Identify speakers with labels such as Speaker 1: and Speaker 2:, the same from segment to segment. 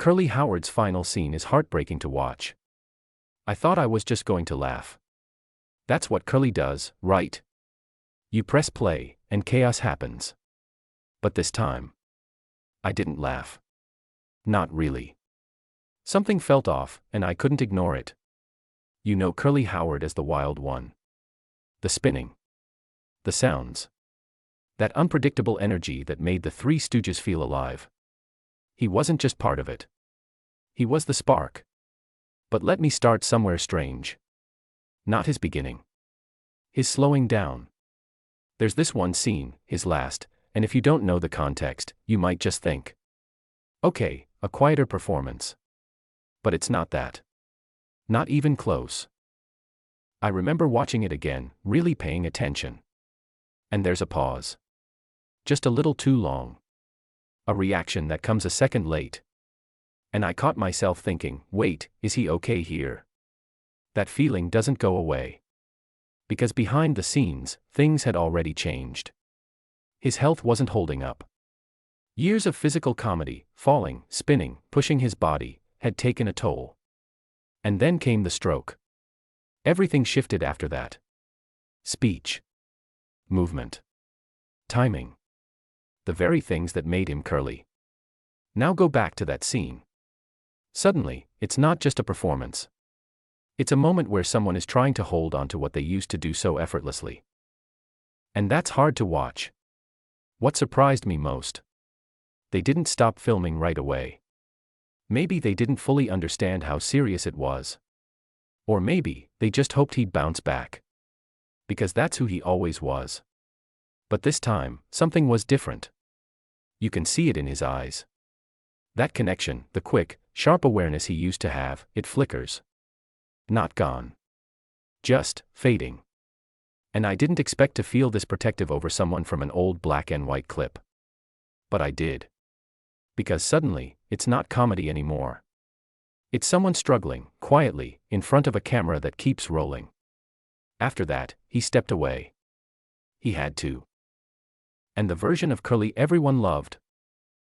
Speaker 1: Curly Howard's final scene is heartbreaking to watch. I thought I was just going to laugh. That's what Curly does, right? You press play, and chaos happens. But this time, I didn't laugh. Not really. Something felt off, and I couldn't ignore it. You know Curly Howard as the wild one. The spinning. The sounds. That unpredictable energy that made the Three Stooges feel alive. He wasn't just part of it. He was the spark. But let me start somewhere strange. Not his beginning. His slowing down. There's this one scene, his last, and if you don't know the context, you might just think, okay, a quieter performance. But it's not that. Not even close. I remember watching it again, really paying attention. And there's a pause. Just a little too long. A reaction that comes a second late. And I caught myself thinking, wait, is he okay here? That feeling doesn't go away. Because behind the scenes, things had already changed. His health wasn't holding up. Years of physical comedy, falling, spinning, pushing his body, had taken a toll. And then came the stroke. Everything shifted after that. Speech. Movement. Timing. The very things that made him Curly. Now go back to that scene. Suddenly, it's not just a performance. It's a moment where someone is trying to hold on to what they used to do so effortlessly. And that's hard to watch. What surprised me most? They didn't stop filming right away. Maybe they didn't fully understand how serious it was. Or maybe, they just hoped he'd bounce back. Because that's who he always was. But this time, something was different. You can see it in his eyes. That connection, the quick, sharp awareness he used to have, it flickers. Not gone. Just fading. And I didn't expect to feel this protective over someone from an old black and white clip. But I did. Because suddenly, it's not comedy anymore. It's someone struggling, quietly, in front of a camera that keeps rolling. After that, he stepped away. He had to. And the version of Curly everyone loved.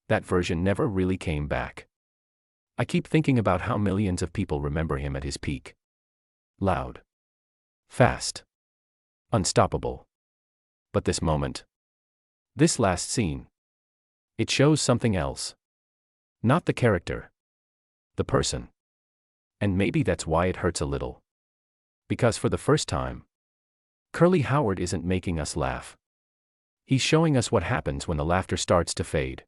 Speaker 1: That version never really came back. I keep thinking about how millions of people remember him at his peak. Loud. Fast. Unstoppable. But this moment. This last scene. It shows something else. Not the character. The person. And maybe that's why it hurts a little. Because for the first time, Curly Howard isn't making us laugh. He's showing us what happens when the laughter starts to fade.